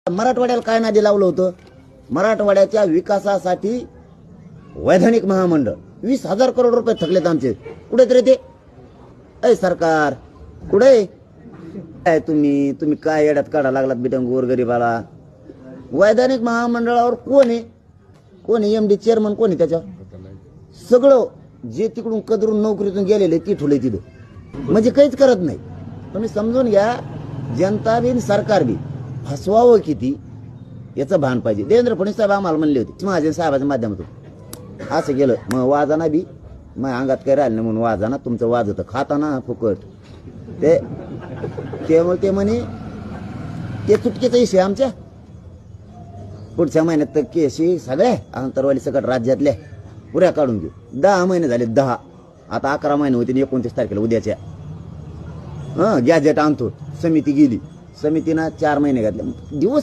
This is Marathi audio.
मराठवाड्याला काय नादी लावलं होतं? मराठवाड्याच्या विकासासाठी वैधानिक महामंडळ 20,000 करोड रुपये थकलेत आमचे. कुठे तरी ते ऐ सरकार कुठे काय तुम्ही काय येड्यात काढा लागलात बेटा गोरगरीबाला? वैधानिक महामंडळावर कोण आहे एमडी चेअरमन कोण आहे त्याच्यावर? सगळं जे तिकडून कदरून नोकरीतून गेलेले ती ठुले तिथं, म्हणजे काहीच करत नाही. तुम्ही समजून घ्या, जनता बी सरकार बी फसवावं किती याचं भान पाहिजे. देवेंद्र फडणवीस साहेब आम्हाला म्हणले होते महाजन साहेबाच्या माध्यमातून असं गेलं मग वाजाना बी मग अंगात काही राहिलं नाही म्हणून वाजाना तुमचं वाज होतं खाताना फुकट ते म्हणे ते चुटकीचा विषय आमच्या पुढच्या महिन्यात तर केशी सगळ्या आंतरवाली सकट राज्यातल्या पुऱ्या काढून घेऊ. 10 महिने झाले 10, आता 11 महिने होते 29 तारखेला उद्याच्या गॅजेट आणतो. समिती गेली, समितीनं 4 महिने घातले. दिवस